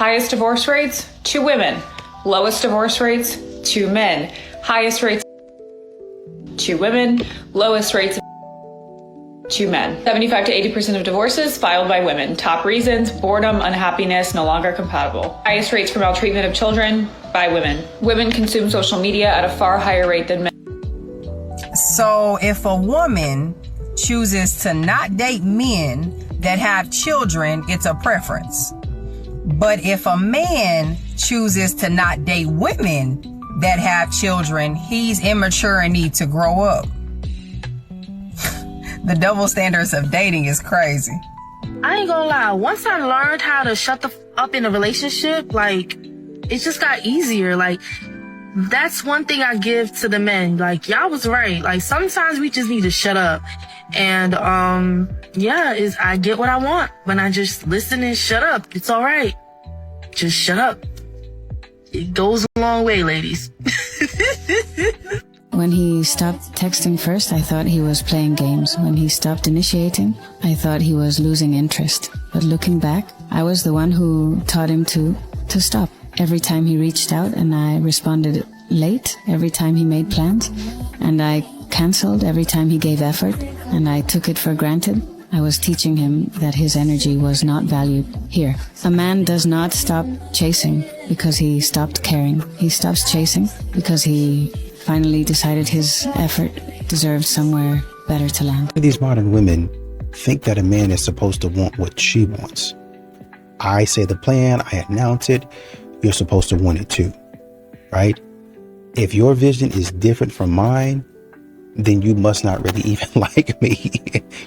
Highest divorce rates, 2 women. Lowest divorce rates, 2 men. Highest rates, 2 women. Lowest rates, 2 men. 75 to 80% of divorces filed by women. Top reasons: boredom, unhappiness, no longer compatible. Highest rates for maltreatment of children by women. Women consume social media at a far higher rate than men. So if a woman chooses to not date men that have children, it's a preference. But if a man chooses to not date women that have children, he's immature and needs to grow up. The double standards of dating is crazy. I ain't gonna lie. Once I learned how to shut the up in a relationship, like, it just got easier. Like, that's one thing I give to the men. Like, y'all was right. Like, sometimes we just need to shut up. And, I get what I want when I just listen and shut up. It's all right. Just shut up. It goes a long way, ladies. When he stopped texting first, I thought he was playing games. When he stopped initiating, I thought he was losing interest. But looking back, I was the one who taught him to stop. Every time he reached out and I responded late, every time he made plans, and I canceled every time he gave effort, and I took it for granted, I was teaching him that his energy was not valued here. A man does not stop chasing because he stopped caring. He stops chasing because he finally decided his effort deserved somewhere better to land. These modern women think that a man is supposed to want what she wants. I say the plan, I announce it, you're supposed to want it too, right? If your vision is different from mine, then you must not really even like me.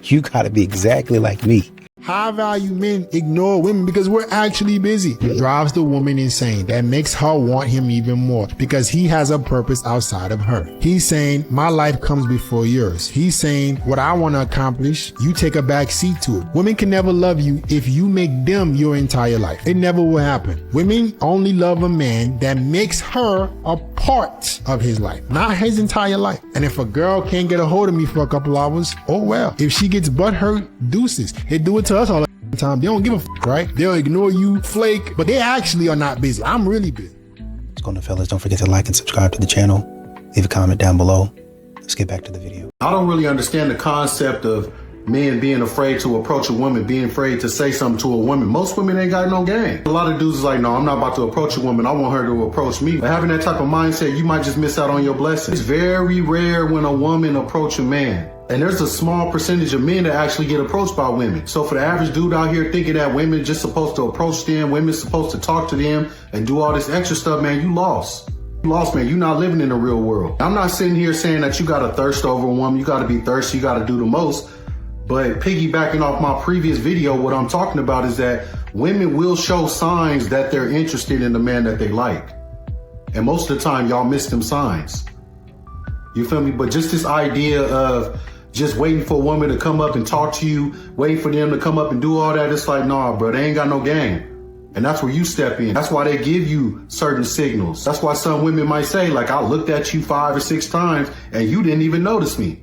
You gotta be exactly like me. High value men ignore women because we're actually busy. It drives the woman insane. That makes her want him even more because he has a purpose outside of her. He's saying, my life comes before yours. He's saying, what I want to accomplish, you take a back seat to it. Women can never love you if you make them your entire life. It never will happen. Women only love a man that makes her a part of his life, not his entire life. And if a girl can't get a hold of me for a couple hours, oh well. If she gets butthurt, deuces. They do it to us all the time. They don't give a fuck, right? They'll ignore you, flake, but they actually are not busy. I'm really busy. What's going on, fellas? Don't forget to like and subscribe to the channel. Leave a comment down below. Let's get back to the video. I don't really understand the concept of men being afraid to approach a woman, being afraid to say something to a woman. Most women ain't got no game. A lot of dudes is like, no, I'm not about to approach a woman. I want her to approach me. But having that type of mindset, you might just miss out on your blessings. It's very rare when a woman approach a man. And there's a small percentage of men that actually get approached by women. So for the average dude out here thinking that women just supposed to approach them, women supposed to talk to them and do all this extra stuff, man, you lost. You lost, man. You're not living in the real world. I'm not sitting here saying that you got to thirst over a woman. You got to be thirsty. You got to do the most. But piggybacking off my previous video, what I'm talking about is that women will show signs that they're interested in the man that they like. And most of the time, y'all miss them signs. You feel me? But just this idea of just waiting for a woman to come up and talk to you, waiting for them to come up and do all that, it's like, nah, bro, they ain't got no game. And that's where you step in. That's why they give you certain signals. That's why some women might say, like, I looked at you 5 or 6 times and you didn't even notice me.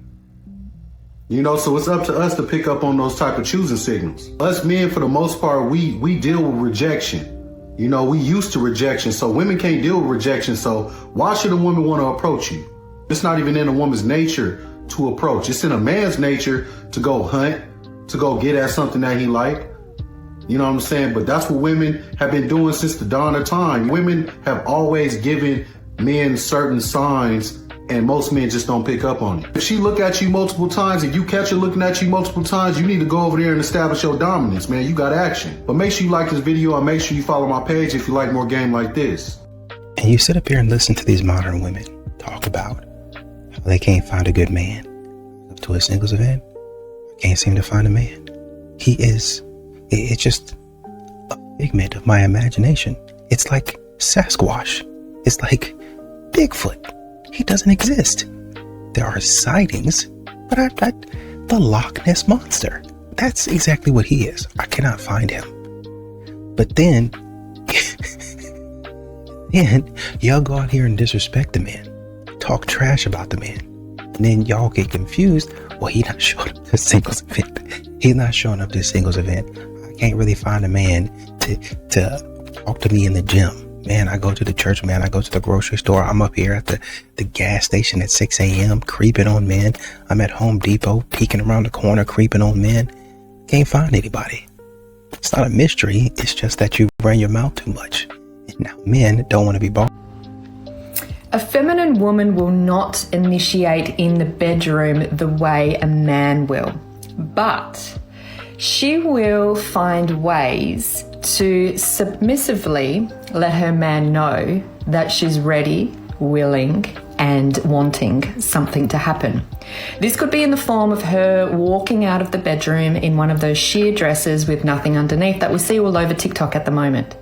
You know, so it's up to us to pick up on those type of choosing signals. Us men, for the most part, we deal with rejection. You know, we used to rejection, so women can't deal with rejection. So why should a woman want to approach you? It's not even in a woman's nature to approach. It's in a man's nature to go hunt, to go get at something that he like. You know what I'm saying? But that's what women have been doing since the dawn of time. Women have always given men certain signs, and most men just don't pick up on it. If she look at you multiple times and you catch her looking at you multiple times, you need to go over there and establish your dominance, man. You got action. But make sure you like this video and make sure you follow my page if you like more game like this. And you sit up here and listen to these modern women talk about how they can't find a good man. Up to a singles event, I can't seem to find a man. It's just a figment of my imagination. It's like Sasquatch. It's like Bigfoot. He doesn't exist. There are sightings, but the Loch Ness Monster. That's exactly what he is. I cannot find him. But then y'all go out here and disrespect the man, talk trash about the man, and then y'all get confused. Well, he's not showing up to the singles event. He's not showing up to the singles event. I can't really find a man to Talk to me in the gym. Man, I go to the church, man. I go to the grocery store. I'm up here at the gas station at 6 a.m. creeping on men. I'm at Home Depot peeking around the corner creeping on men. Can't find anybody. It's not a mystery. It's just that you ran your mouth too much. And now men don't want to be bought. A feminine woman will not initiate in the bedroom the way a man will, but she will find ways to submissively let her man know that she's ready, willing, and wanting something to happen. This could be in the form of her walking out of the bedroom in one of those sheer dresses with nothing underneath that we see all over TikTok at the moment.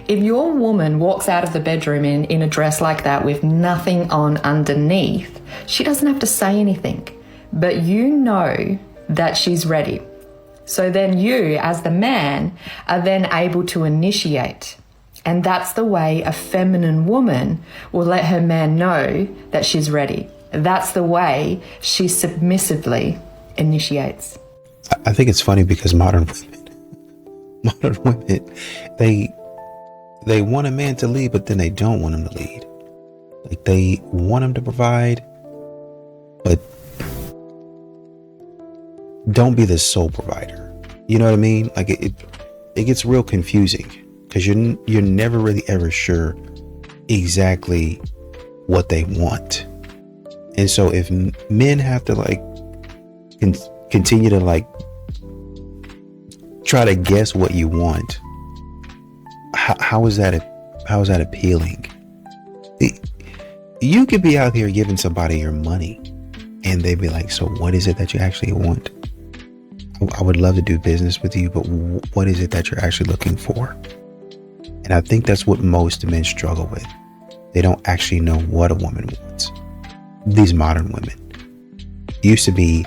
If your woman walks out of the bedroom in a dress like that with nothing on underneath, she doesn't have to say anything, but you know that she's ready. So then you, as the man, are then able to initiate. And that's the way a feminine woman will let her man know that she's ready. That's the way she submissively initiates. I think it's funny because modern women, they want a man to lead, but then they don't want him to lead. Like, they want him to provide, but don't be the sole provider. You know what I mean? Like, it gets real confusing because you're never really ever sure exactly what they want. And so if men have to like continue to like try to guess what you want, how is that appealing? You could be out here giving somebody your money and they'd be like, so what is it that you actually want? I would love to do business with you, but what is it that you're actually looking for? And I think that's what most men struggle with. They don't actually know what a woman wants. These modern women. It used to be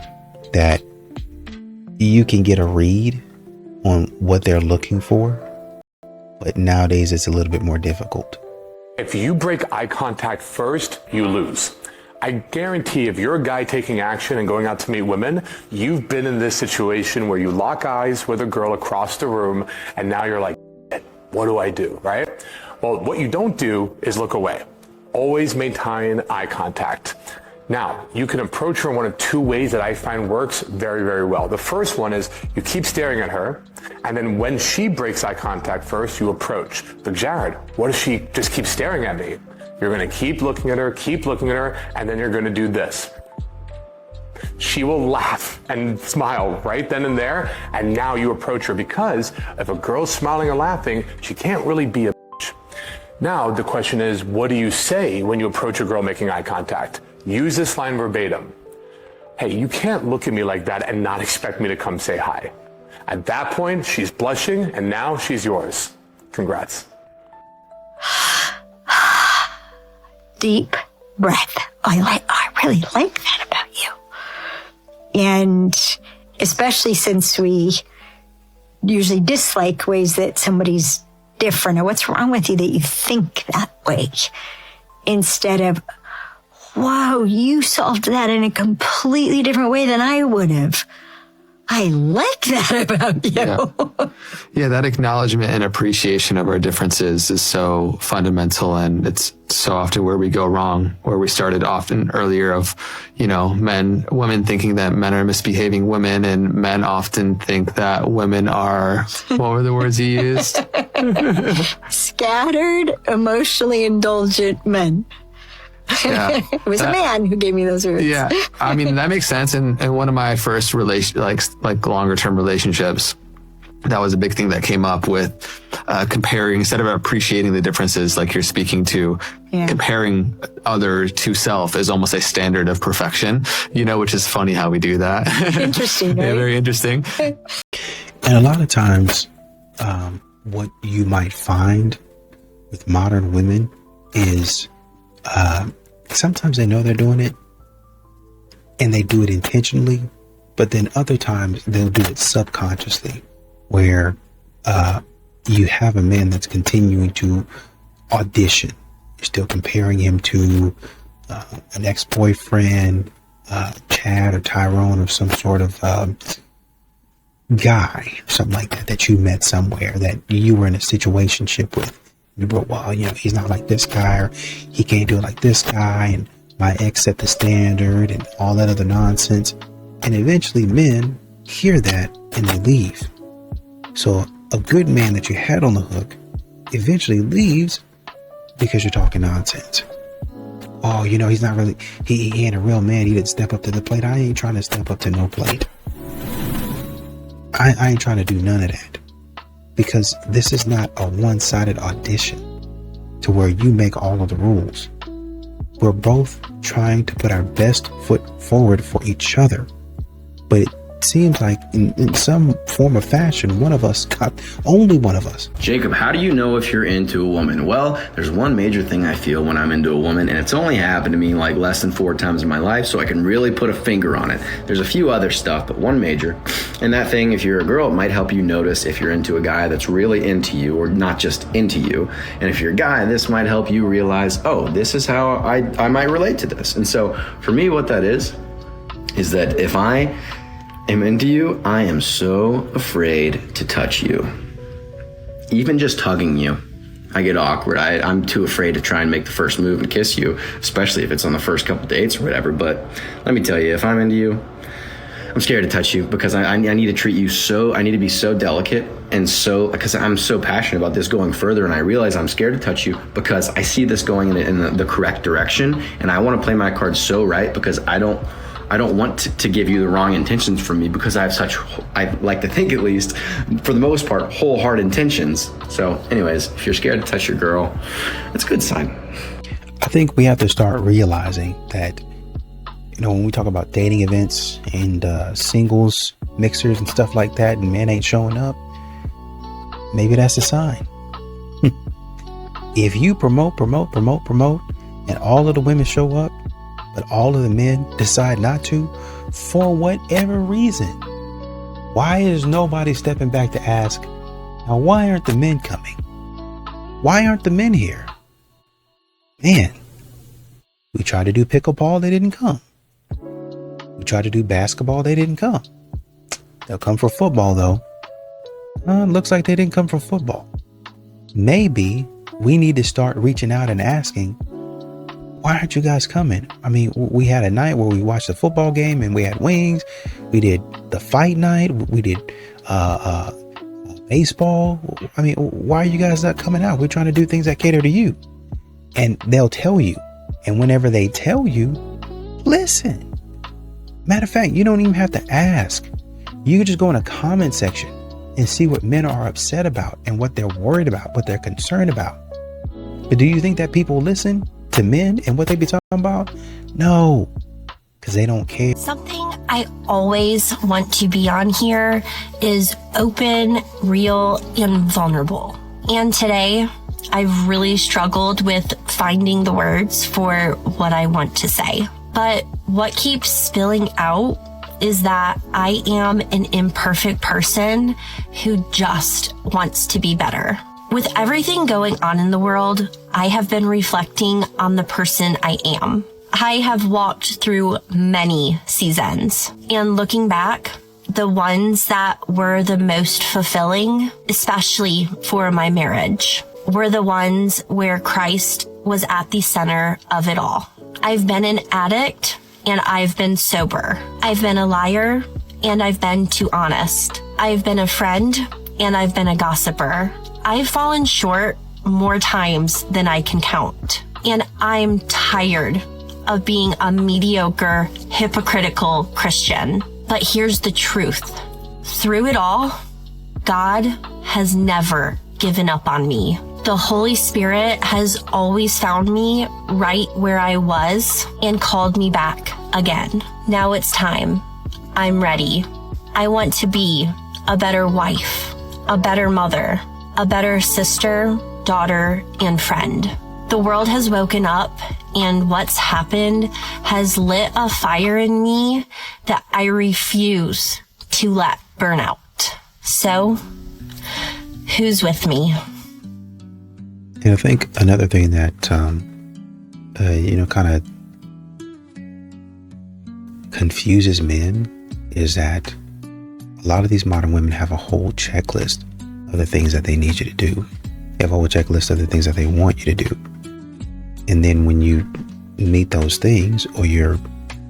that you can get a read on what they're looking for, but nowadays it's a little bit more difficult. If you break eye contact first, you lose. I guarantee if you're a guy taking action and going out to meet women, you've been in this situation where you lock eyes with a girl across the room and now you're like, what do I do, right? Well, what you don't do is look away. Always maintain eye contact. Now, you can approach her in one of two ways that I find works very, very well. The first one is you keep staring at her, and then when she breaks eye contact first, you approach. But Jared, what if she just keeps staring at me? You're gonna keep looking at her, and then you're gonna do this. She will laugh and smile right then and there, and now you approach her, because if a girl's smiling and laughing, she can't really be a bitch. Now, the question is, what do you say when you approach a girl making eye contact? Use this line verbatim. Hey, you can't look at me like that and not expect me to come say hi. At that point, she's blushing, and now she's yours. Congrats. Deep breath. I really like that about you. And especially since we usually dislike ways that somebody's different, or what's wrong with you that you think that way, instead of, wow, you solved that in a completely different way than I would have. I like that about you. Yeah, that acknowledgement and appreciation of our differences is so fundamental, and it's so often where we go wrong, where we started often earlier of, women thinking that men are misbehaving women, and men often think that women are, what were the words you used? Scattered, emotionally indulgent men. Yeah, it was a man who gave me those words. Yeah, I mean, that makes sense. And one of my first like longer term relationships, that was a big thing that came up with comparing, instead of appreciating the differences like you're speaking to, comparing other to self is almost a standard of perfection, which is funny how we do that. Interesting, right? Yeah, very interesting. And a lot of times, what you might find with modern women is sometimes they know they're doing it and they do it intentionally, but then other times they'll do it subconsciously, where you have a man that's continuing to audition. You're still comparing him to an ex-boyfriend, Chad or Tyrone, or some sort of guy, something like that you met somewhere, that you were in a situationship with. You were, well, he's not like this guy, or he can't do it like this guy, and my ex set the standard, and all that other nonsense. And eventually men hear that and they leave. So a good man that you had on the hook eventually leaves because you're talking nonsense. Oh, he's not really, he ain't a real man. He didn't step up to the plate. I ain't trying to step up to no plate. I ain't trying to do none of that, because this is not a one-sided audition to where you make all of the rules. We're both trying to put our best foot forward for each other, but it seems like in some form of fashion, only one of us. Jacob, how do you know if you're into a woman? Well, there's one major thing I feel when I'm into a woman, and it's only happened to me like less than 4 times in my life, so I can really put a finger on it. There's a few other stuff, but one major. And that thing, if you're a girl, it might help you notice if you're into a guy that's really into you or not just into you. And if you're a guy, this might help you realize, oh, this is how I might relate to this. And so for me, what that is that if I am into you, I am so afraid to touch you. Even just hugging you, I get awkward. I'm too afraid to try and make the first move and kiss you, especially if it's on the first couple dates or whatever. But let me tell you, if I'm into you, I'm scared to touch you, because I need to treat you I need to be so delicate, and because I'm so passionate about this going further, and I realize I'm scared to touch you because I see this going in the correct direction, and I want to play my cards so right, because I don't want to give you the wrong intentions from me, because I like to think, at least for the most part, wholehearted intentions. So anyways, if you're scared to touch your girl, that's a good sign. I think we have to start realizing that, when we talk about dating events and singles mixers and stuff like that, and men ain't showing up, maybe that's a sign. If you promote, and all of the women show up, but all of the men decide not to, for whatever reason, why is nobody stepping back to ask, now why aren't the men coming? Why aren't the men here? Man, we tried to do pickleball, they didn't come. We tried to do basketball, they didn't come. They'll come for football though. Looks like they didn't come for football. Maybe we need to start reaching out and asking, why aren't you guys coming? I mean, we had a night where we watched the football game and we had wings. We did the fight night. We did baseball. I mean, why are you guys not coming out? We're trying to do things that cater to you. And they'll tell you. And whenever they tell you, listen. Matter of fact, you don't even have to ask. You can just go in a comment section and see what men are upset about and what they're worried about, what they're concerned about. But do you think that people listen to men and what they be talking about? No, because they don't care. Something I always want to be on here is open, real, and vulnerable. And today, I've really struggled with finding the words for what I want to say. But what keeps spilling out is that I am an imperfect person who just wants to be better. With everything going on in the world, I have been reflecting on the person I am. I have walked through many seasons, and looking back, the ones that were the most fulfilling, especially for my marriage, were the ones where Christ was at the center of it all. I've been an addict and I've been sober. I've been a liar and I've been too honest. I've been a friend and I've been a gossiper. I've fallen short more times than I can count. And I'm tired of being a mediocre, hypocritical Christian. But here's the truth. Through it all, God has never given up on me. The Holy Spirit has always found me right where I was and called me back again. Now it's time. I'm ready. I want to be a better wife, a better mother, a better sister, daughter, and friend. The world has woken up, and what's happened has lit a fire in me that I refuse to let burn out. So, who's with me? And I think another thing that, kind of confuses men is that a a lot of these modern women have a whole checklist of the things that they need you to do. They have a whole checklist of the things that they want you to do. And then when you meet those things, or you're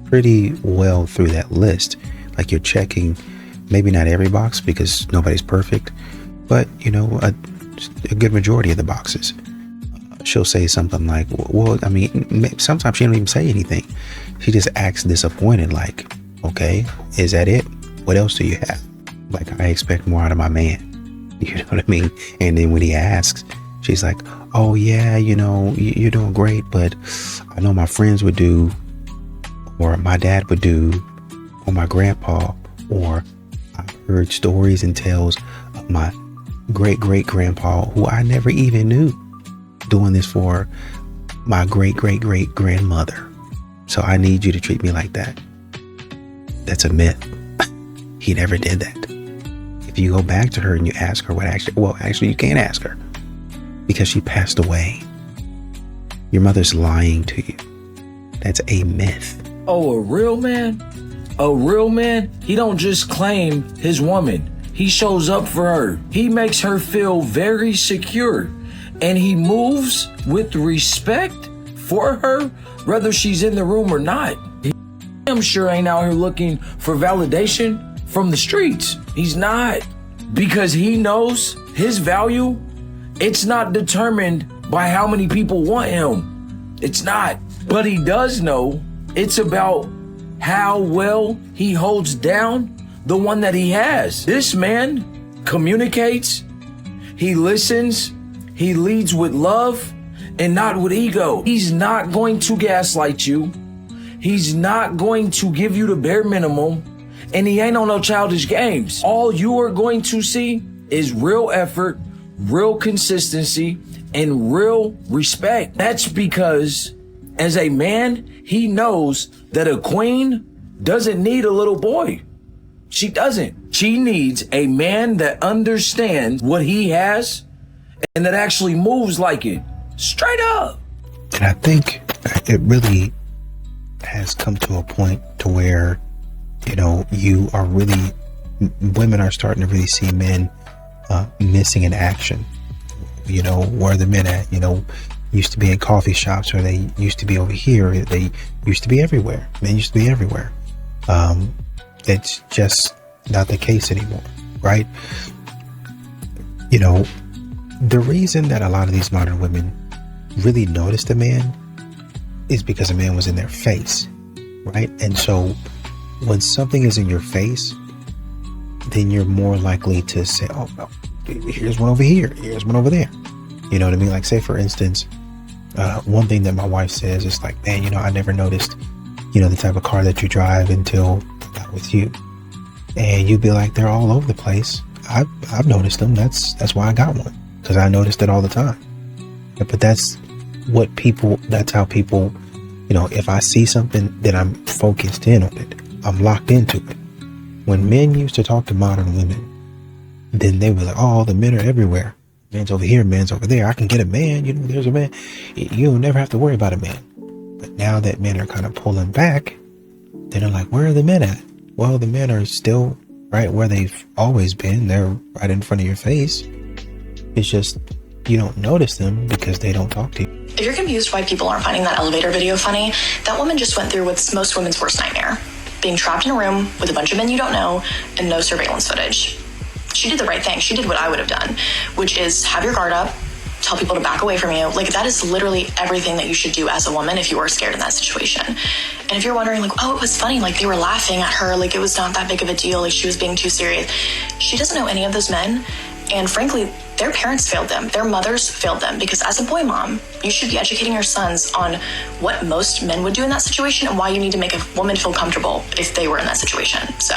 pretty well through that list, like you're checking maybe not every box because nobody's perfect, but you know, a good majority of the boxes, she'll say something like, well, I mean, sometimes she don't even say anything. She just acts disappointed, like, okay, is that it? What else do you have? Like, I expect more out of my man. You know what I mean? And then when he asks, she's like, oh yeah, you know, you're doing great, but I know my friends would do, or my dad would do, or my grandpa, or I heard stories and tales of my great-great-grandpa, who I never even knew, doing this for my great-great-great-grandmother. So I need you to treat me like that. That's a myth. He never did that. If you go back to her and you ask her what actually you can't ask her, because she passed away. Your mother's lying to you. That's a myth. Oh, a real man? A real man? He don't just claim his woman. He shows up for her. He makes her feel very secure. And he moves with respect for her, whether she's in the room or not. I'm sure ain't out here looking for validation from the streets. He's not. Because he knows his value, it's not determined by how many people want him. It's not. But he does know it's about how well he holds down the one that he has. This man communicates, he listens, he leads with love and not with ego. He's not going to gaslight you. He's not going to give you the bare minimum, and he ain't on no childish games. All you are going to see is real effort, real consistency, and real respect. That's because as a man, he knows that a queen doesn't need a little boy. She doesn't. She needs a man that understands what he has and that actually moves like it. Straight up. And I think it really has come to a point to where, you know, women are starting to really see men missing in action. You know, where are the men at? You know, used to be in coffee shops, or they used to be over here. They used to be everywhere. Men used to be everywhere. It's just not the case anymore, right? You know, the reason that a lot of these modern women really noticed a man is because a man was in their face, right? And so when something is in your face, then you're more likely to say, oh, no, here's one over here, here's one over there. You know what I mean? Like, say, for instance, one thing that my wife says is like, man, you know, I never noticed, you know, the type of car that you drive until I got with you. And you'd be like, they're all over the place. I've noticed them. That's why I got one, because I noticed it all the time. But that's how people, you know, if I see something, then I'm focused in on it. I'm locked into it. When men used to talk to modern women, then they were like, oh, the men are everywhere. Man's over here, man's over there. I can get a man. You know, there's a man. You'll never have to worry about a man. But now that men are kind of pulling back, they're like, where are the men at? Well, the men are still right where they've always been. They're right in front of your face. It's just you don't notice them because they don't talk to you. If you're confused why people aren't finding that elevator video funny, that woman just went through what's most women's worst nightmare. Being trapped in a room with a bunch of men you don't know and no surveillance footage. She did the right thing. She did what I would have done, which is have your guard up, tell people to back away from you. Like, that is literally everything that you should do as a woman if you are scared in that situation. And if you're wondering, like, oh, it was funny, like they were laughing at her, like it was not that big of a deal, like she was being too serious. She doesn't know any of those men. And frankly, their parents failed them. Their mothers failed them, because as a boy mom, you should be educating your sons on what most men would do in that situation and why you need to make a woman feel comfortable if they were in that situation. So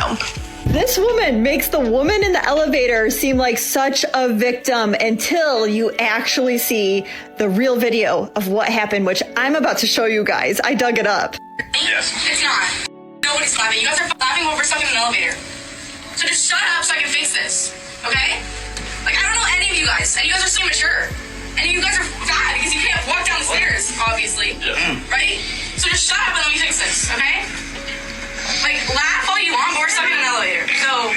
this woman makes the woman in the elevator seem like such a victim until you actually see the real video of what happened, which I'm about to show you guys. I dug it up. Yes. It's not. Nobody's laughing. You guys are laughing over something in an elevator. So just shut up so I can fix this, okay? Like, I don't know any of you guys, and you guys are so immature. And you guys are fat because you can't walk down the stairs, obviously. Yeah. Right? So just shut up and let me fix this, okay? Like, laugh all you want, but we're stuck in an elevator. So,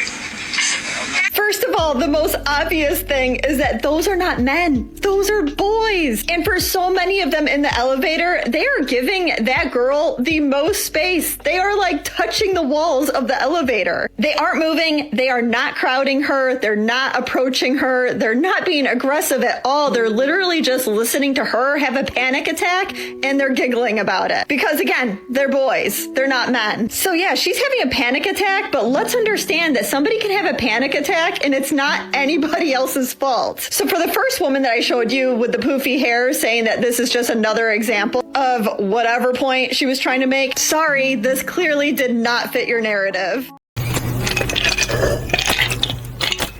First of all, the most obvious thing is that those are not men. Those are boys. And for so many of them in the elevator, they are giving that girl the most space. They are like touching the walls of the elevator. They aren't moving. They are not crowding her. They're not approaching her. They're not being aggressive at all. They're literally just listening to her have a panic attack and they're giggling about it. Because again, they're boys. They're not men. So yeah, she's having a panic attack, but let's understand that somebody can have a panic attack and it's not anybody else's fault. So for the first woman that I showed you with the poofy hair saying that this is just another example of whatever point she was trying to make, sorry, this clearly did not fit your narrative.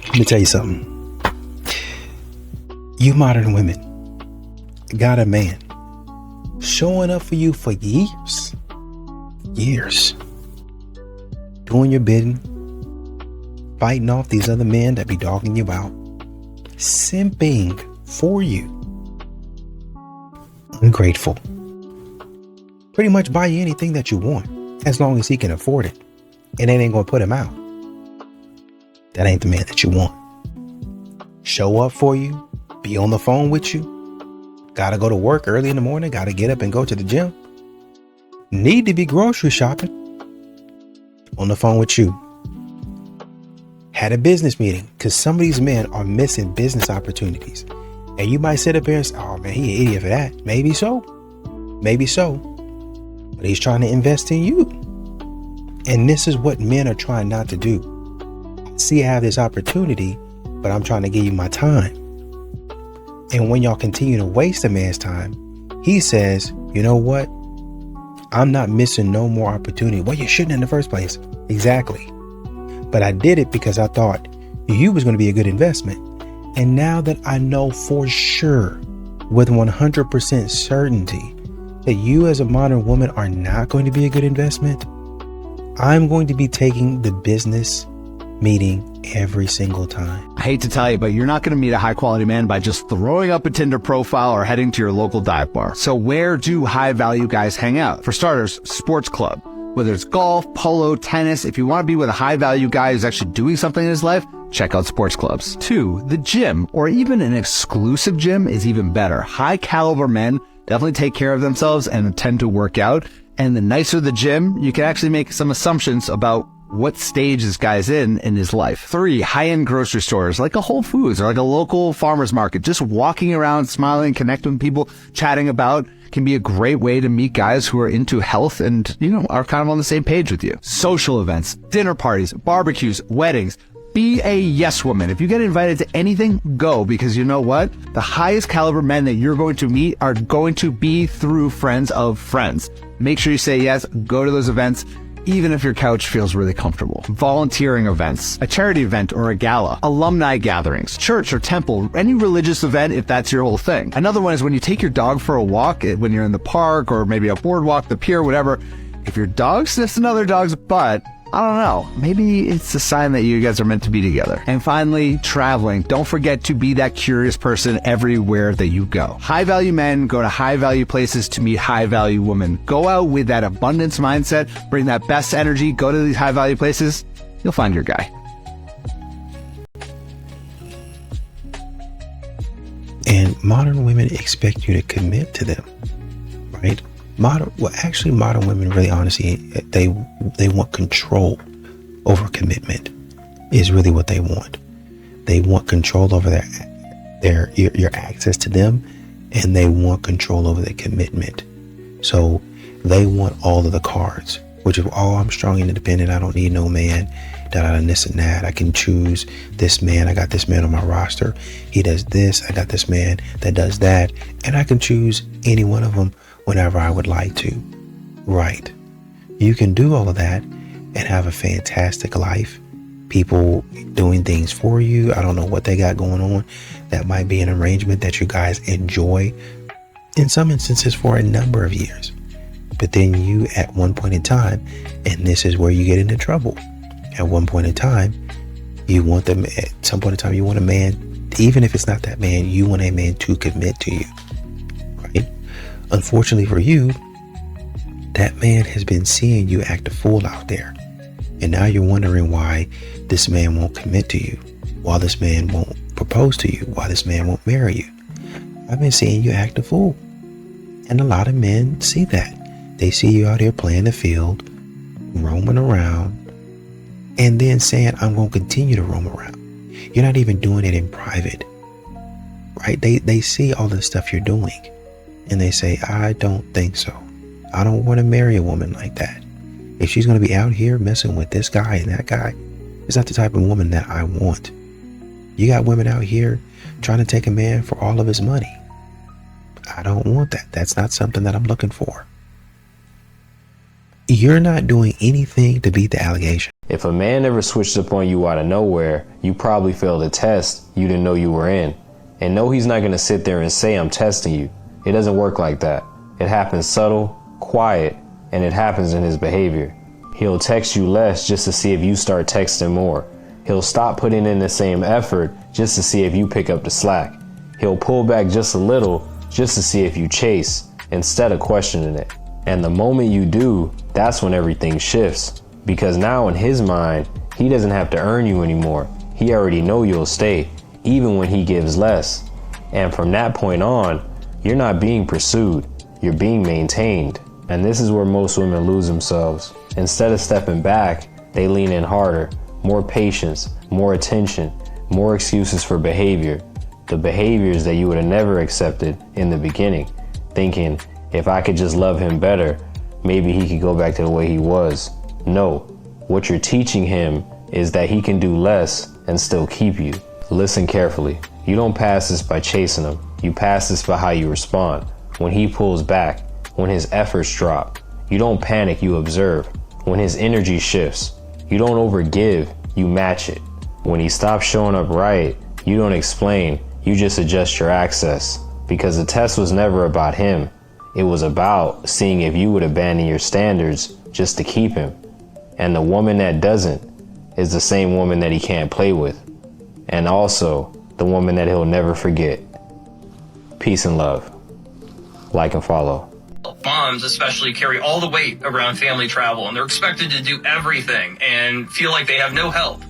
Let me tell you something. You modern women got a man showing up for you for years. Doing your bidding, fighting off these other men that be dogging you out, simping for you. Ungrateful. Pretty much buy you anything that you want, as long as he can afford it. And it ain't gonna put him out. That ain't the man that you want. Show up for you, be on the phone with you, gotta go to work early in the morning, gotta get up and go to the gym, need to be grocery shopping, on the phone with you. Had a business meeting, because some of these men are missing business opportunities. And you might sit up here and say, oh man, he an idiot for that. Maybe so. But he's trying to invest in you. And this is what men are trying not to do. See, I have this opportunity, but I'm trying to give you my time. And when y'all continue to waste a man's time, he says, you know what? I'm not missing no more opportunity. Well, you shouldn't in the first place. Exactly. But I did it because I thought you was going to be a good investment. And now that I know for sure, with 100% certainty, that you as a modern woman are not going to be a good investment, I'm going to be taking the business meeting every single time. I hate to tell you, but you're not going to meet a high quality man by just throwing up a Tinder profile or heading to your local dive bar. So where do high value guys hang out? For starters, sports club. Whether it's golf, polo, tennis, if you want to be with a high value guy who's actually doing something in his life, check out sports clubs. 2, the gym, or even an exclusive gym is even better. High caliber men definitely take care of themselves and tend to work out. And the nicer the gym, you can actually make some assumptions about what stage this guy's in his life. 3, high-end grocery stores like a Whole Foods or like a local farmer's market. Just walking around, smiling, connecting with people, chatting about can be a great way to meet guys who are into health and, are kind of on the same page with you. Social events, dinner parties, barbecues, weddings. Be a yes woman. If you get invited to anything, go, because you know what? The highest caliber men that you're going to meet are going to be through friends of friends. Make sure you say yes, go to those events, even if your couch feels really comfortable. Volunteering events, a charity event or a gala, alumni gatherings, church or temple, any religious event if that's your whole thing. Another one is when you take your dog for a walk, when you're in the park or maybe a boardwalk, the pier, whatever. If your dog sniffs another dog's butt, I don't know, maybe it's a sign that you guys are meant to be together. And finally, traveling. Don't forget to be that curious person everywhere that you go. High value men go to high value places to meet high value women. Go out with that abundance mindset, bring that best energy, go to these high value places. You'll find your guy. And modern women expect you to commit to them, right? Modern women really honestly, they want control over commitment is really what they want. They want control over your access to them, and they want control over their commitment. So they want all of the cards, which is, oh, I'm strong and independent. I don't need no man, and this and that. I can choose this man. I got this man on my roster. He does this. I got this man that does that. And I can choose any one of them whenever I would like to. Right. You can do all of that and have a fantastic life. People doing things for you. I don't know what they got going on. That might be an arrangement that you guys enjoy in some instances for a number of years. But then you, at one point in time, and this is where you get into trouble. At one point in time, you want them, at some point in time, you want a man, even if it's not that man, you want a man to commit to you. Right? Unfortunately for you, that man has been seeing you act a fool out there. And now you're wondering why this man won't commit to you. why this man won't propose to you, why this man won't marry you. I've been seeing you act a fool. And a lot of men see that. They see you out here playing the field, roaming around, and then saying, I'm going to continue to roam around. You're not even doing it in private, right? They see all the stuff you're doing and they say, I don't think so. I don't want to marry a woman like that. If she's going to be out here messing with this guy and that guy, it's not the type of woman that I want. You got women out here trying to take a man for all of his money. I don't want that. That's not something that I'm looking for. You're not doing anything to beat the allegation. If a man ever switched up on you out of nowhere, you probably failed a test you didn't know you were in. And no, he's not going to sit there and say, I'm testing you. It doesn't work like that. It happens subtle, quiet, and it happens in his behavior. He'll text you less just to see if you start texting more. He'll stop putting in the same effort just to see if you pick up the slack. He'll pull back just a little just to see if you chase instead of questioning it. And the moment you do, that's when everything shifts. Because now in his mind, he doesn't have to earn you anymore. He already know you'll stay, even when he gives less. And from that point on, you're not being pursued, you're being maintained. And this is where most women lose themselves. Instead of stepping back, they lean in harder. More patience, more attention, more excuses for behavior. The behaviors that you would have never accepted in the beginning, thinking, if I could just love him better, maybe he could go back to the way he was. No, what you're teaching him is that he can do less and still keep you. Listen carefully. You don't pass this by chasing him. You pass this by how you respond. When he pulls back, when his efforts drop, you don't panic, you observe. When his energy shifts, you don't overgive, you match it. When he stops showing up right, you don't explain, you just adjust your access. Because the test was never about him. It was about seeing if you would abandon your standards just to keep him. And the woman that doesn't is the same woman that he can't play with. And also the woman that he'll never forget. Peace and love. Like and follow. Moms especially carry all the weight around family travel, and they're expected to do everything and feel like they have no help.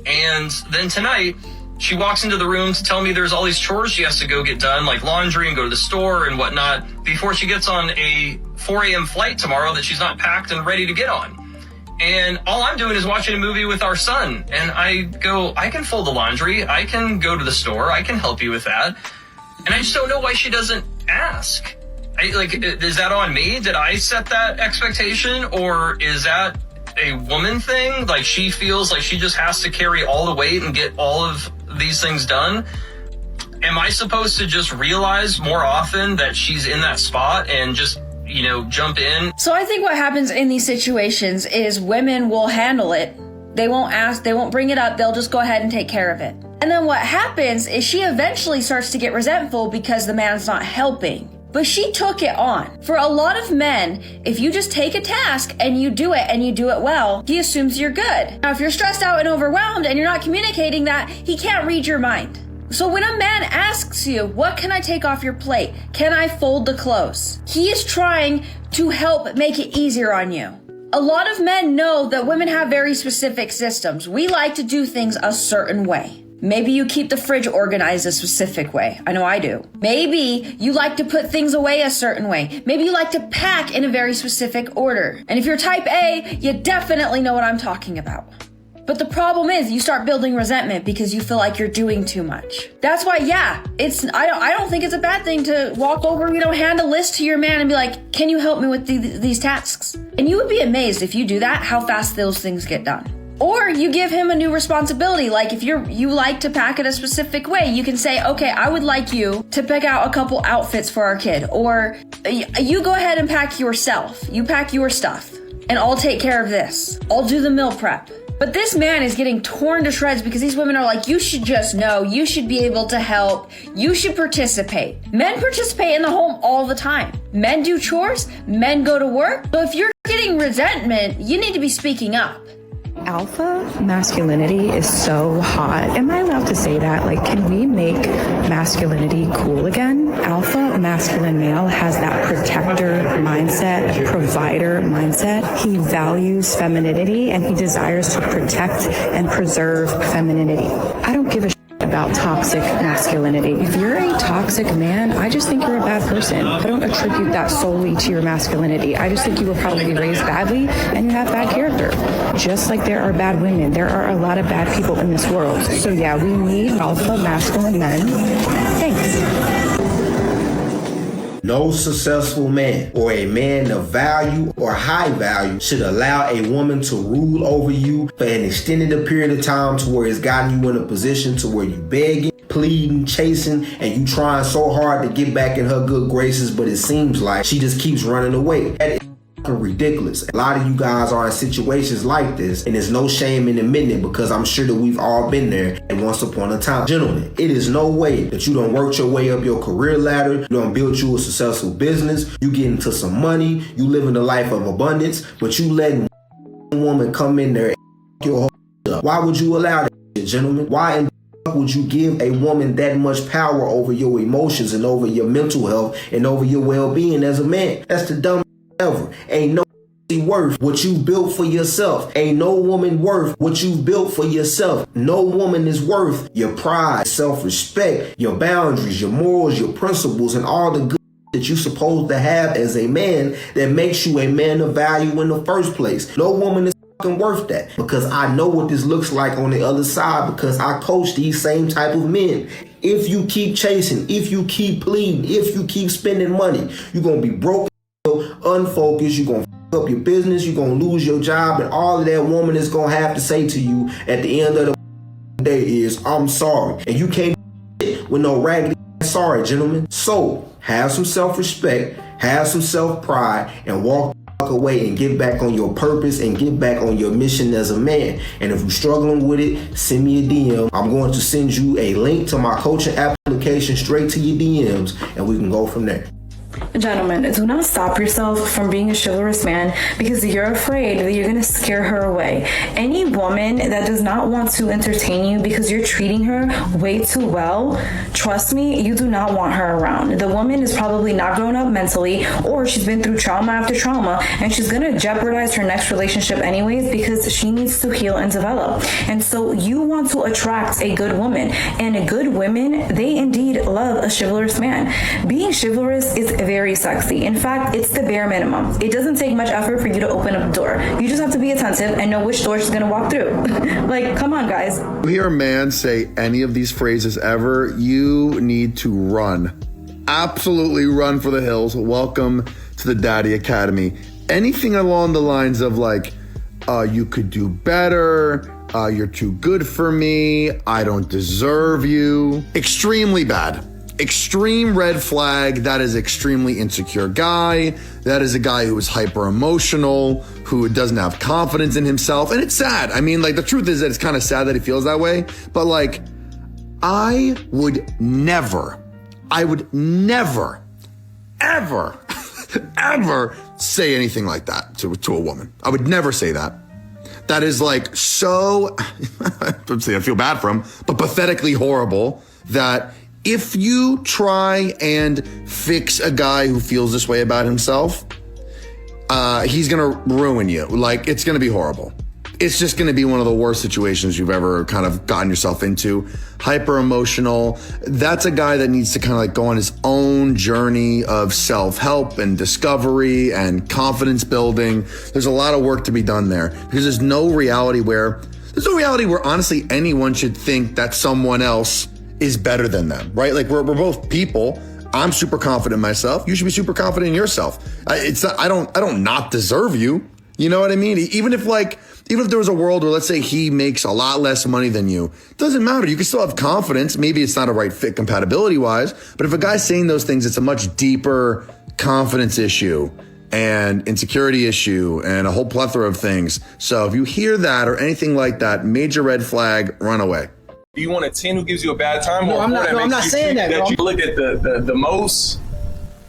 And then tonight, she walks into the room to tell me there's all these chores she has to go get done, like laundry and go to the store and whatnot, before she gets on a 4 a.m. flight tomorrow that she's not packed and ready to get on. And all I'm doing is watching a movie with our son. And I go, I can fold the laundry. I can go to the store. I can help you with that. And I just don't know why she doesn't ask. Is that on me? Did I set that expectation? Or is that a woman thing? Like she feels like she just has to carry all the weight and get all of these things done? Am I supposed to just realize more often that she's in that spot and just, jump in? So I think what happens in these situations is women will handle it. They won't ask, they won't bring it up, they'll just go ahead and take care of it. And then what happens is she eventually starts to get resentful because the man's not helping. But she took it on. For a lot of men, if you just take a task and you do it well, he assumes you're good. Now, if you're stressed out and overwhelmed and you're not communicating that, he can't read your mind. So when a man asks you, what can I take off your plate? Can I fold the clothes? He is trying to help make it easier on you. A lot of men know that women have very specific systems. We like to do things a certain way. Maybe you keep the fridge organized a specific way. I know I do. Maybe you like to put things away a certain way. Maybe you like to pack in a very specific order. And if you're type A, you definitely know what I'm talking about. But the problem is you start building resentment because you feel like you're doing too much. That's why, I don't think it's a bad thing to walk over, hand a list to your man and be like, can you help me with these tasks? And you would be amazed if you do that, how fast those things get done. Or you give him a new responsibility. Like if you like to pack it a specific way, you can say, okay, I would like you to pick out a couple outfits for our kid. Or you go ahead and pack yourself. You pack your stuff and I'll take care of this. I'll do the meal prep. But this man is getting torn to shreds because these women are like, you should just know, you should be able to help, you should participate. Men participate in the home all the time. Men do chores, men go to work. So if you're getting resentment, you need to be speaking up. Alpha masculinity is so hot. Am I allowed to say that? Like, can we make masculinity cool again? Alpha masculine male has that protector mindset, provider mindset. He values femininity and he desires to protect and preserve femininity. I don't give a about toxic masculinity. If you're a toxic man, I just think you're a bad person. I don't attribute that solely to your masculinity. I just think you were probably raised badly and you have bad character. Just like there are bad women, there are a lot of bad people in this world. So yeah, we need alpha masculine men. Thanks. No successful man or a man of value or high value should allow a woman to rule over you for an extended period of time to where it's gotten you in a position to where you begging, pleading, chasing, and you trying so hard to get back in her good graces, but it seems like she just keeps running away. That is ridiculous. A lot of you guys are in situations like this, and there's no shame in admitting it because I'm sure that we've all been there at once upon a time. Gentlemen, it is no way that you done worked your way up your career ladder, you done built you a successful business, you get into some money, you living a life of abundance, but you letting a woman come in there and your whole up. Why would you allow that, gentlemen? Why in would you give a woman that much power over your emotions and over your mental health and over your well-being as a man? That's the dumbest ever. Ain't no worth what you built for yourself. Ain't no woman worth what you built for yourself. No woman is worth your pride, self-respect, your boundaries, your morals, your principles, and all the good that you're supposed to have as a man that makes you a man of value in the first place. No woman is worth that, because I know what this looks like on the other side, because I coach these same type of men. If you keep chasing, if you keep pleading, if you keep spending money, you're gonna be broke, unfocused, you're gonna f up your business, you're gonna lose your job, and all of that woman is gonna have to say to you at the end of the day is, I'm sorry. And you can't with no raggedy sorry, gentlemen. So have some self-respect, have some self-pride, and walk away and get back on your purpose and get back on your mission as a man. And if you're struggling with it, send me a DM. I'm going to send you a link to my coaching application straight to your DMs, and we can go from there. Gentlemen, do not stop yourself from being a chivalrous man because you're afraid that you're going to scare her away. Any woman that does not want to entertain you because you're treating her way too well, trust me, you do not want her around. The woman is probably not grown up mentally, or she's been through trauma after trauma, and she's going to jeopardize her next relationship anyways because she needs to heal and develop. And so you want to attract a good woman, and good women, they indeed love a chivalrous man. Being chivalrous is very sexy. In fact, it's the bare minimum. It doesn't take much effort for you to open up a door. You just have to be attentive and know which door she's gonna walk through. Like, come on, guys. You hear a man say any of these phrases ever, you need to run. Absolutely run for the hills. Welcome to the Daddy Academy. Anything along the lines of like, you could do better, you're too good for me, I don't deserve you. Extremely bad. Extreme red flag. That is extremely insecure guy. That is a guy who is hyper emotional, who doesn't have confidence in himself. And it's sad. I mean, like, the truth is that it's kind of sad that he feels that way. But like, I would never, ever, ever say anything like that to a woman. I would never say that. That is like so, I feel bad for him, but pathetically horrible that if you try and fix a guy who feels this way about himself, he's gonna ruin you. Like, it's gonna be horrible. It's just gonna be one of the worst situations you've ever kind of gotten yourself into. Hyper emotional. That's a guy that needs to kind of like go on his own journey of self-help and discovery and confidence building. There's a lot of work to be done there because there's no reality where honestly anyone should think that someone else is better than them, right? Like we're both people. I'm super confident in myself. You should be super confident in yourself. I don't not deserve you. You know what I mean? Even if there was a world where, let's say, he makes a lot less money than you, it doesn't matter. You can still have confidence. Maybe it's not a right fit compatibility wise, but if a guy's saying those things, it's a much deeper confidence issue and insecurity issue and a whole plethora of things. So if you hear that or anything like that, major red flag, run away. Do you want a 10 who gives you a bad time? No, I'm not saying that. You look at the most?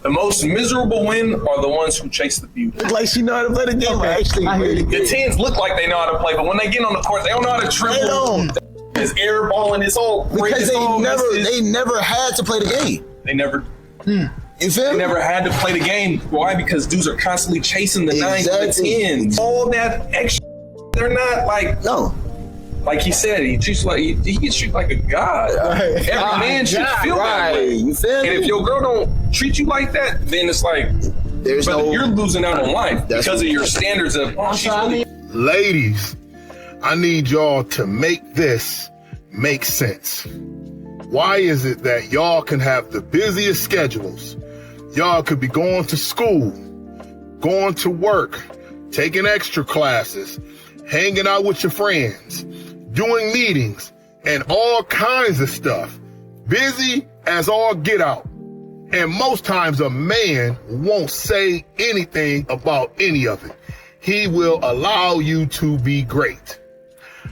The most miserable women are the ones who chase the beauty. Look like she know how to play the game. Okay. Actually, The 10s look like they know how to play, but when they get on the court, they don't know how to dribble. It's airballing. It's all because they never had to play the game. They never. You feel They never had to play the game. Why? Because dudes are constantly chasing the 9s and the 10s. All that extra. They're not like Like he said, he shoots like he can shoot like a god. Every man should feel that way. You feel and me? if your girl don't treat you like that, then it's like you're losing out on life because of your standards of. Ladies, I need y'all to make this make sense. Why is it that y'all can have the busiest schedules? Y'all could be going to school, going to work, taking extra classes, hanging out with your friends, doing meetings, and all kinds of stuff. Busy as all get out. And most times a man won't say anything about any of it. He will allow you to be great.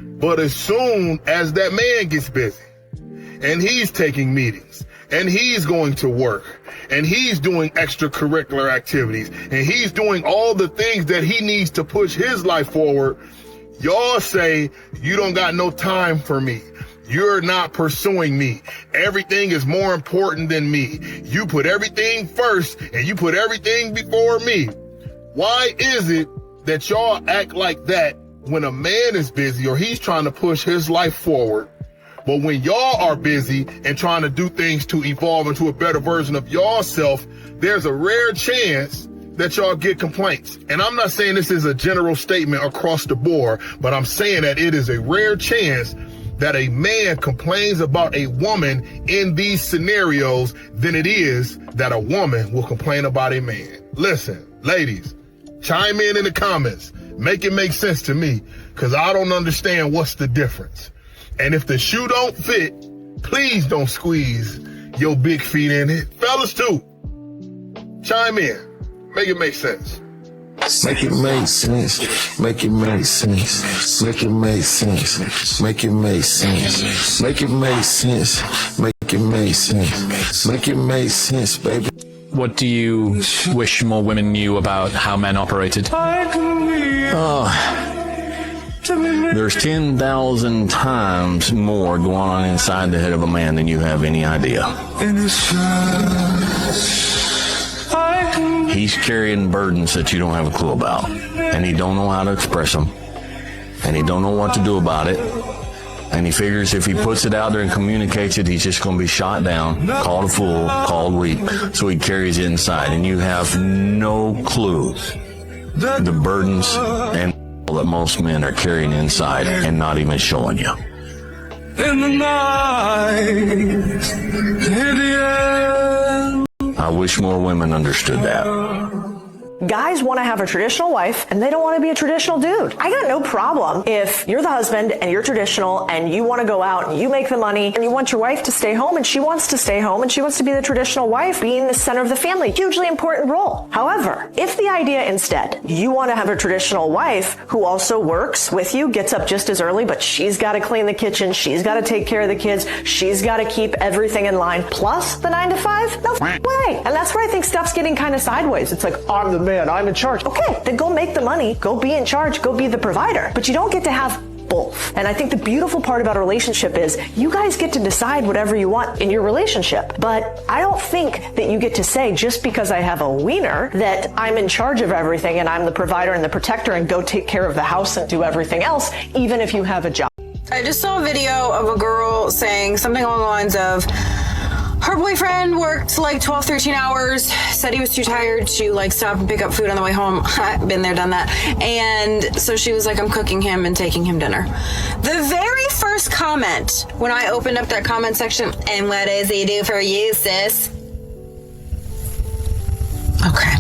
But as soon as that man gets busy, and he's taking meetings, and he's going to work, and he's doing extracurricular activities, and he's doing all the things that he needs to push his life forward, y'all say, you don't got no time for me. You're not pursuing me. Everything is more important than me. You put everything first, and you put everything before me. Why is it that y'all act like that when a man is busy or he's trying to push his life forward? But when y'all are busy and trying to do things to evolve into a better version of yourself, there's a rare chance that y'all get complaints. And I'm not saying this is a general statement across the board, but I'm saying that it is a rare chance that a man complains about a woman in these scenarios than it is that a woman will complain about a man. Listen, ladies, chime in the comments. Make it make sense to me, because I don't understand what's the difference. And if the shoe don't fit, please don't squeeze your big feet in it. Fellas too, chime in. Make it make sense. Make it make sense. Make it make sense. Make it make sense. Make it make sense. Make it make sense. Make it make sense. Make it make sense, baby. What do you wish more women knew about how men operated? There's 10,000 times more going on inside the head of a man than you have any idea. He's carrying burdens that you don't have a clue about, and he don't know how to express them, and he don't know what to do about it, and he figures if he puts it out there and communicates it, he's just going to be shot down, called a fool, called weak, so he carries it inside, and you have no clue the burdens and that most men are carrying inside and not even showing you. In the night, in the end. I wish more women understood that. Guys want to have a traditional wife and they don't want to be a traditional dude. I got no problem if you're the husband and you're traditional and you want to go out and you make the money and you want your wife to stay home and she wants to stay home and she wants to be the traditional wife, being the center of the family. Hugely important role. However, if the idea instead, you want to have a traditional wife who also works with you, gets up just as early, but she's got to clean the kitchen, she's got to take care of the kids, she's got to keep everything in line, plus the 9 to 5? No way. And that's where I think stuff's getting kind of sideways. It's like, I'm the man, I'm in charge. Okay, then go make the money, go be in charge, go be the provider. But you don't get to have both. And I think the beautiful part about a relationship is you guys get to decide whatever you want in your relationship. But I don't think that you get to say, just because I have a wiener, that I'm in charge of everything and I'm the provider and the protector and go take care of the house and do everything else, even if you have a job. I just saw a video of a girl saying something along the lines of, her boyfriend worked like 12, 13 hours, said he was too tired to like stop and pick up food on the way home. I've been there, done that. And so she was like, I'm cooking him and taking him dinner. The very first comment when I opened up that comment section, and what does he do for you, sis? Okay.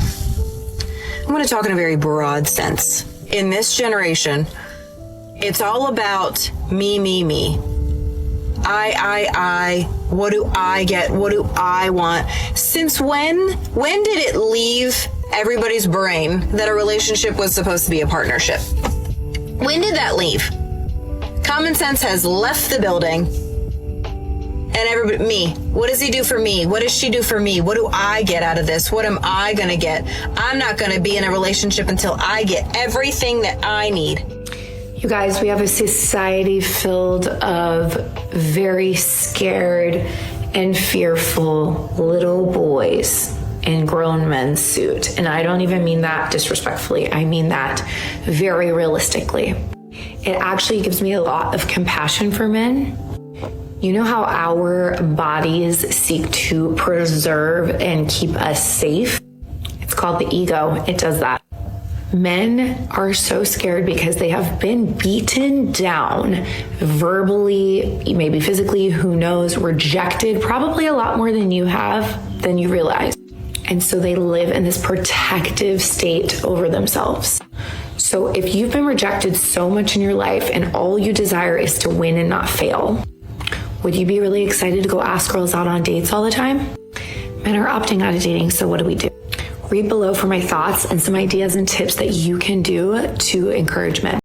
I'm going to talk in a very broad sense. In this generation, it's all about me, me, me. I, what do I get? What do I want? Since when did it leave everybody's brain that a relationship was supposed to be a partnership? When did that leave? Common sense has left the building, And everybody, me. What does he do for me? What does she do for me? What do I get out of this? What am I gonna get? I'm not gonna be in a relationship until I get everything that I need. You guys, we have a society filled of very scared and fearful little boys in grown men's suit. And I don't even mean that disrespectfully. I mean that very realistically. It actually gives me a lot of compassion for men. You know how our bodies seek to preserve and keep us safe? It's called the ego. It does that. Men are so scared because they have been beaten down verbally, maybe physically, who knows, rejected, probably a lot more than you have, than you realize. And so they live in this protective state over themselves. So if you've been rejected so much in your life and all you desire is to win and not fail, would you be really excited to go ask girls out on dates all the time? Men are opting out of dating, so what do we do? Read below for my thoughts and some ideas and tips that you can do to encourage men.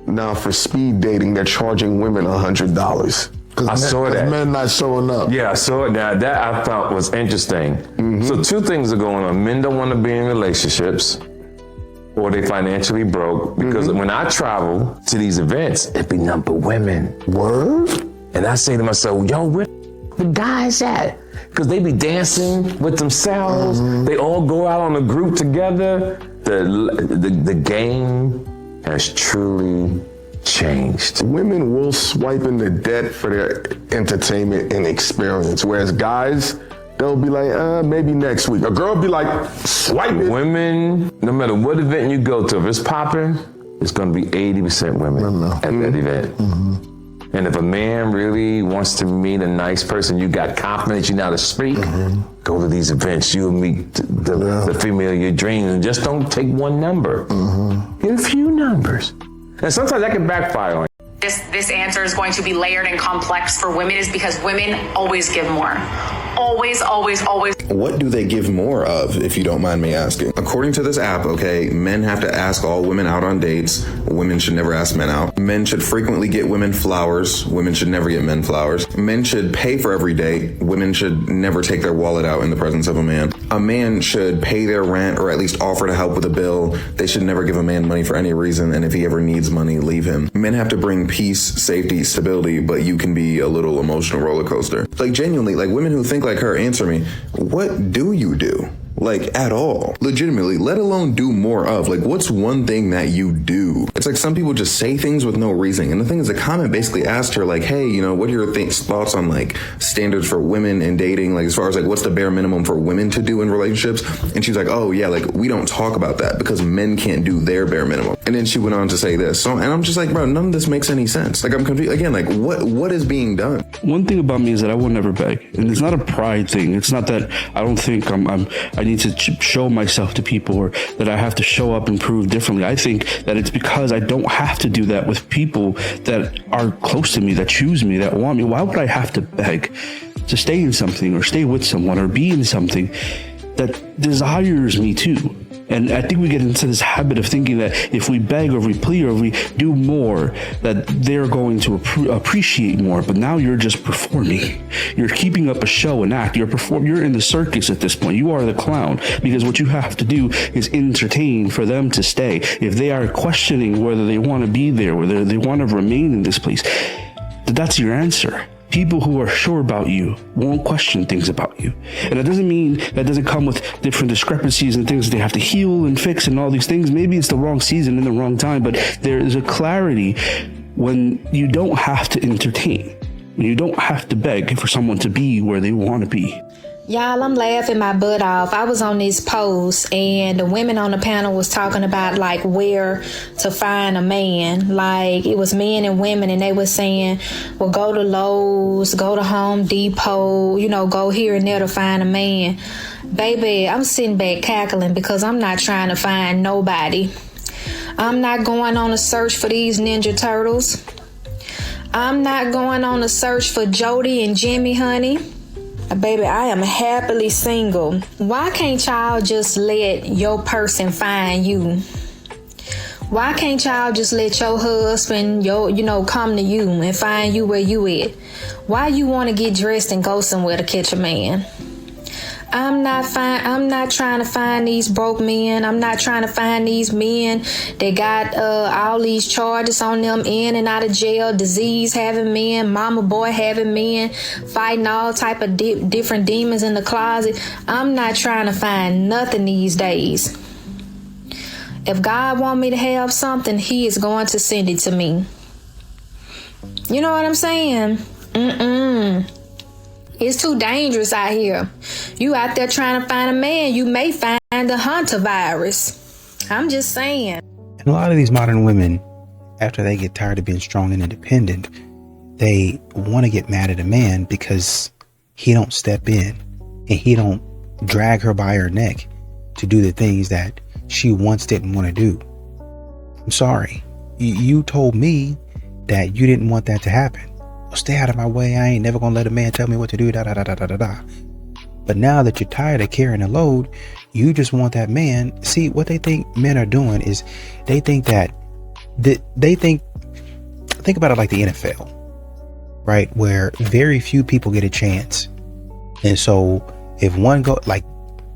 Now for speed dating, they're charging women $100. I saw that. Men not showing up. Yeah, I saw it. Now that I thought was interesting. Mm-hmm. So two things are going on. Men don't want to be in relationships, or they financially broke. Because when I travel to these events, it be number women. Word? And I say to myself, yo, where the guys at? Because they be dancing with themselves. They all go out on a group together. The game has truly changed. Women will swipe into debt for their entertainment and experience, whereas guys, they'll be like, maybe next week. A girl be like, swipe it. Women, no matter what event you go to, if it's popping, it's gonna be 80% women at that event. And if a man really wants to meet a nice person, you got confidence, you know how to speak, go to these events. You'll meet the female of your dreams, and just don't take one number. Get a few numbers. And sometimes that can backfire on you. This answer is going to be layered and complex for women is because women always give more. Always, always, always. What do they give more of, if you don't mind me asking? According to this app, okay, men have to ask all women out on dates. Women should never ask men out. Men should frequently get women flowers. Women should never get men flowers. Men should pay for every date. Women should never take their wallet out in the presence of a man. A man should pay their rent or at least offer to help with a bill. They should never give a man money for any reason, and if he ever needs money, leave him. Men have to bring peace, safety, stability, but you can be a little emotional roller coaster. Like genuinely, like women who think like her, answer me, what do you do? Like at all, legitimately, let alone do more of. Like, what's one thing that you do? It's like some people just say things with no reason. And the thing is, the comment basically asked her, like, hey, you know, what are your thoughts on like standards for women in dating? Like, as far as like, what's the bare minimum for women to do in relationships? And she's like, oh yeah, like we don't talk about that because men can't do their bare minimum. And then she went on to say this. So, and I'm just like, bro, none of this makes any sense. Like, I'm confused again. Like, what is being done? One thing about me is that I will never beg, and it's not a pride thing. It's not that I don't think I need to show myself to people or that I have to show up and prove differently. I think that it's because I don't have to do that with people that are close to me, that choose me, that want me. Why would I have to beg to stay in something or stay with someone or be in something that desires me too? And I think we get into this habit of thinking that if we beg or we plead or we do more, that they're going to appreciate more. But now you're just performing. You're keeping up a show, an act. You're in the circus at this point. You are the clown, because what you have to do is entertain for them to stay. If they are questioning whether they want to be there, whether they want to remain in this place, that's your answer. People who are sure about you won't question things about you. And that doesn't mean that doesn't come with different discrepancies and things they have to heal and fix and all these things. Maybe it's the wrong season and the wrong time, but there is a clarity when you don't have to entertain, when you don't have to beg for someone to be where they want to be. Y'all, I'm laughing my butt off. I was on this post and the women on the panel was talking about like where to find a man. Like it was men and women, and they were saying, well, go to Lowe's, go to Home Depot, you know, go here and there to find a man. Baby, I'm sitting back cackling because I'm not trying to find nobody. I'm not going on a search for these Ninja Turtles. I'm not going on a search for Jody and Jimmy, honey. Baby, I am happily single. Why can't y'all just let your person find you? Why can't y'all just let your husband, come to you and find you where you at? Why you want to get dressed and go somewhere to catch a man? I'm not trying to find these broke men. I'm not trying to find these men that got all these charges on them, in and out of jail, disease having men, mama boy having men, fighting all type of different demons in the closet. I'm not trying to find nothing these days. If God want me to have something, he is going to send it to me. You know what I'm saying? It's too dangerous out here. You out there trying to find a man, you may find the Hunter virus. I'm just saying. And a lot of these modern women, after they get tired of being strong and independent, they want to get mad at a man because he don't step in and he don't drag her by her neck to do the things that she once didn't want to do. I'm sorry. You told me that you didn't want that to happen. Well, stay out of my way. I ain't never gonna let a man tell me what to do. But now that you're tired of carrying a load, you just want that man. See, what they think men are doing is they think that think about it like the NFL, right? Where very few people get a chance. And so if one go, like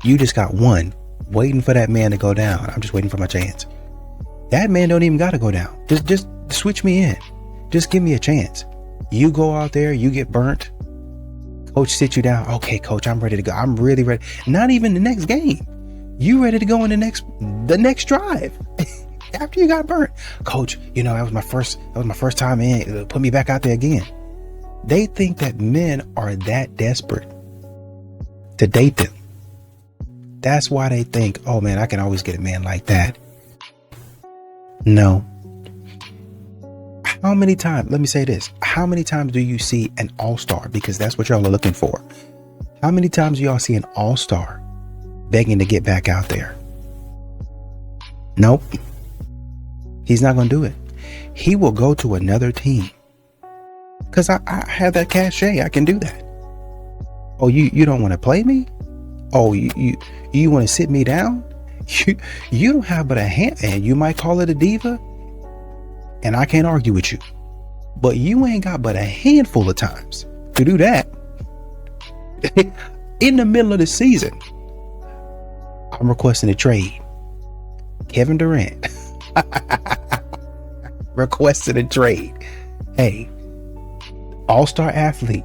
you just got one waiting for that man to go down. I'm just waiting for my chance. That man don't even got to go down. Just switch me in. Just give me a chance. You go out there, you get burnt. Coach sit you down. Okay, coach, I'm ready to go. I'm really ready. Not even the next game. You ready to go in the next drive. After you got burnt. Coach, that was my first time in. Put me back out there again. They think that men are that desperate to date them. That's why they think, oh man, I can always get a man like that. No. How many times, let me say this, how many times do you see an all-star? Because that's what y'all are looking for. How many times do y'all see an all-star begging to get back out there? Nope. He's not going to do it. He will go to another team. Because I have that cachet. I can do that. Oh, you don't want to play me? Oh, you want to sit me down? You don't have but a hand, and you might call it a diva. And I can't argue with you, but you ain't got but a handful of times to do that. In the middle of the season, I'm requesting a trade. Kevin Durant requested a trade. Hey, all-star athlete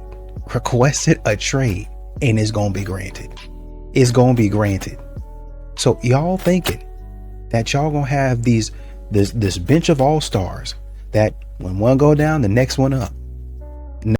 requested a trade, and it's gonna be granted. It's gonna be granted. So y'all thinking that y'all gonna have this bench of all-stars that when one go down, the next one up.